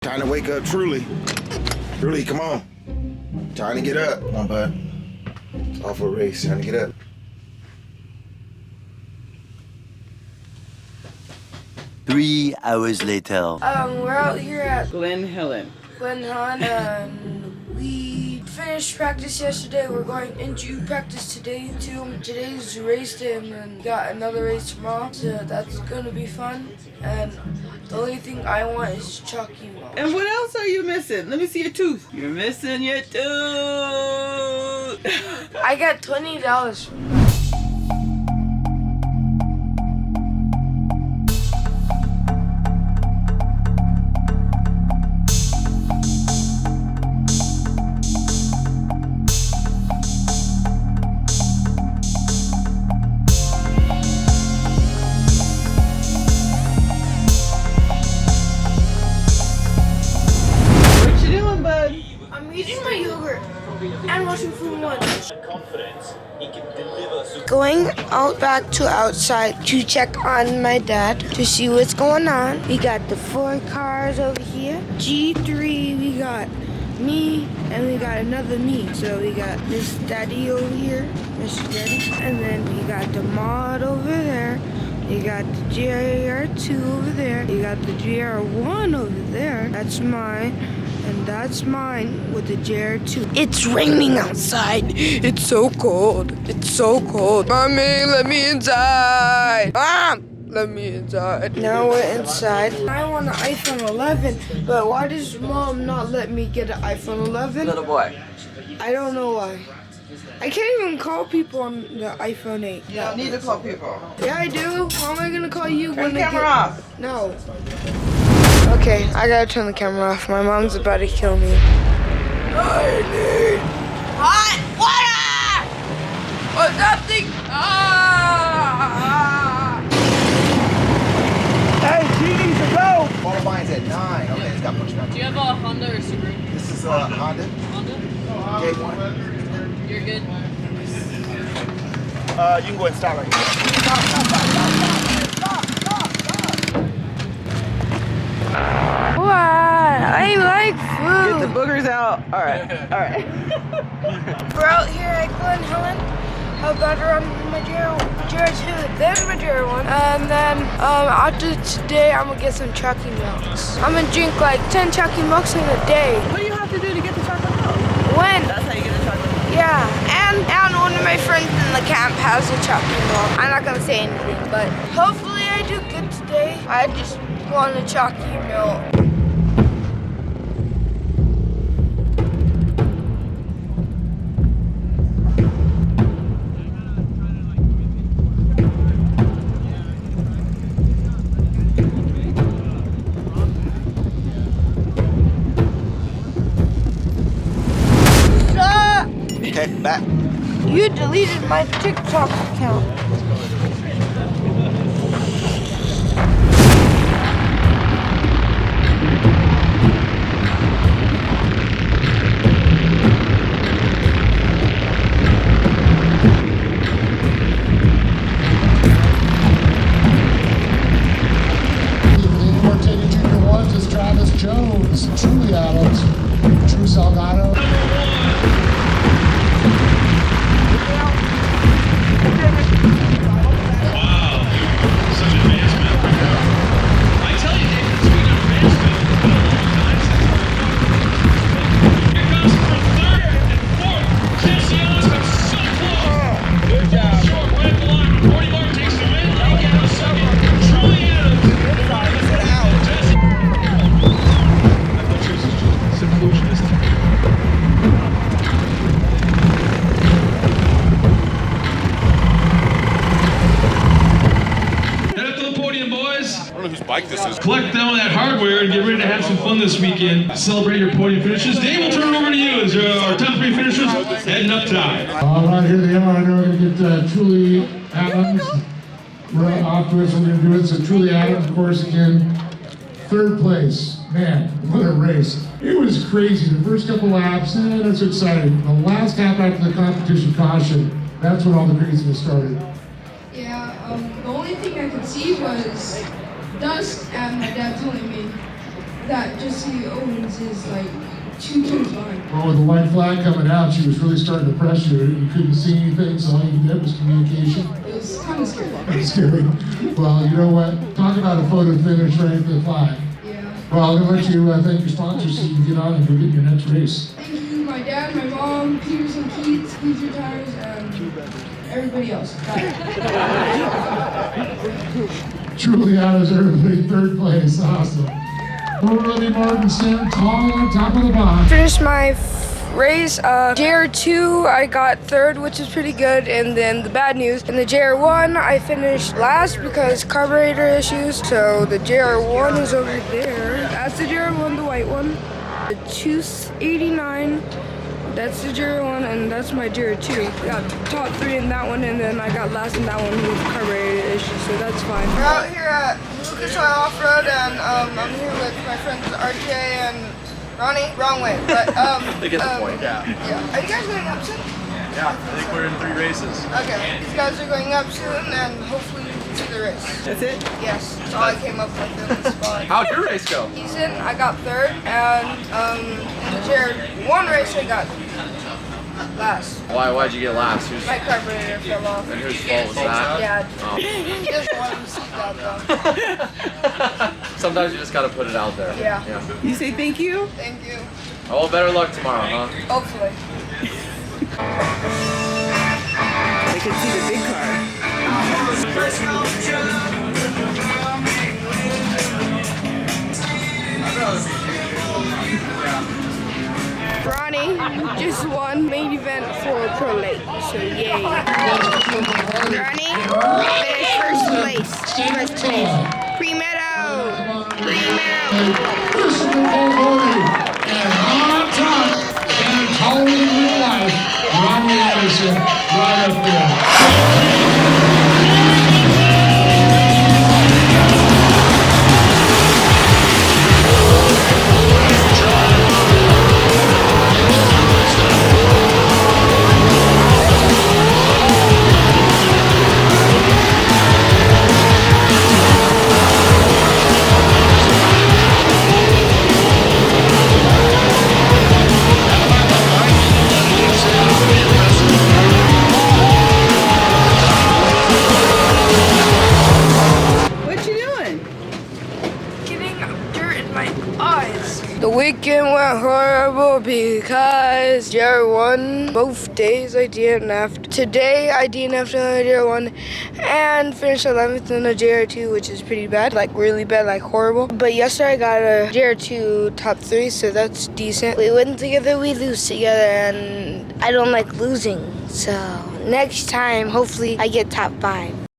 Time to wake up, Truly. Truly, come on. Time to get up. Come on, bud. It's off a race. Time to get up. Three hours later. We're out here at Glen Helen. and we finished practice yesterday. We're going into practice today too. Today's race day and then got another race tomorrow, so that's gonna be fun. And the only thing I want is Chucky Milk. And what else are you missing? Let me see your tooth. You're missing your tooth. I got $20 from that. What you doing, bud? I'm eating my yogurt and watching Food One. Going out back to outside to check on my dad to see what's going on. We got the 4 cars over here. G3, we got me, and we got another me. So we got Miss Daddy over here, Mr. Daddy, and then we got the mod over there. You got the GR2 over there. You got the GR1 over there. That's mine. And that's mine with the JR2. It's raining outside. It's so cold. It's so cold. Mommy, let me inside. Mom, let me inside. Now we're inside. I want an iPhone 11, but why does Mom not let me get an iPhone 11? Little boy. I don't know why. I can't even call people on the iPhone 8. You don't need to call people. Yeah, I do. How am I gonna call you Turn when the I camera get... off. No. Okay, I gotta turn the camera off. My mom's about to kill me. I need hot water! Or something! Hey, she needs to go. Qualifying's at 9. Okay, it's got pushed back. Do you have a Honda or Subaru? This is Honda. Honda? J1. You're good. You can go and stop right here. What? I like Get the food. boogers out. All right. All right. We're out here at Glen Helen. About to run my JR2, then my JR1. And then after today, I'm gonna get some Chucky Milks. I'm gonna drink like 10 Chucky Milks in a day. What do you have to do to get the chocolate milk? When? That's how you get the chocolate milk. Yeah, and one of my friends in the camp has a Chucky Milk. I'm not gonna say anything, but hopefully I do good today. I just want a Chucky Milk. Okay, back. You deleted my TikTok account. Martini Junior 1 is Travis Jones, Truly Adams, Drew Salgado. Bike this is. Collect down that hardware and get ready to have some fun this weekend. Celebrate your podium finishes. Dave, we'll turn it over to you as our top 3 finishers heading up top. All right, here they are. Now we're going to get Truly Adams. We're off to it, so we're going to do it. So Truly Adams, of course, again, 3rd place. Man, what a race. It was crazy. The first couple laps, that's exciting. The last half after the competition caution, that's when all the craziness started. Yeah, the only thing I could see was dust, and my dad telling me that Jesse Owens is like 2 turns behind. Well, with the white flag coming out, she was really starting to press you. You couldn't see anything, so all you did was communication. It was kind of scary. It's scary. Well, you know what? Talk about a photo finish right at the flag. Yeah. Well, I'm gonna let you thank your sponsors so you can get on and go get your next race. Thank you, my dad, my mom, Peters and Keats, Hoosier Tires, and everybody else. Bye. Juliana's everybody third place. Awesome. Rory Martin standing tall on top of the box. Finished my race. JR2, I got third, which is pretty good. And then the bad news, in the JR1, I finished last because carburetor issues. So the JR1 is over there. That's the JR1, the white one. The 289, that's the JR1, and that's my JR2. Got top 3 in that one, and then I got last in that one with carburetor issues, so that's fine. We're out here at Lucas Oil Off-Road, and I'm here with my friends RJ and Ronnie. Wrong way, but They get the point, yeah. yeah. Are you guys going up soon? Yeah, I think we're in 3 races. Okay, these guys are going up soon, and hopefully you can see the race. That's it? Yes, that's all I came up with in the spot. How'd your race go? Decent, I got third, and in the JR1 race I got last. Why'd you get last? My carburetor fell off. And whose fault was that? Yeah, Oh. just wanted to see that though. Sometimes you just gotta put it out there. Yeah. You say thank you? Thank you. Oh, better luck tomorrow, huh? Hopefully. They can see the big car. Ronnie just won main event for Pro Lake, so yay. Ronnie finished first place. First place. Pre-meadow. Pre-meadow. And on top, and totally in real life, Ronnie Anderson right up there. What you doing? Getting dirt in my eyes. The weekend went horrible because JR1 both days I DNF'd. Today I DNF'd on the JR1 and finished 11th in the JR2, which is pretty bad, like really bad, like horrible. But yesterday I got a JR2 top 3, so that's decent. We win together, we lose together, and I don't like losing. So next time, hopefully I get top 5.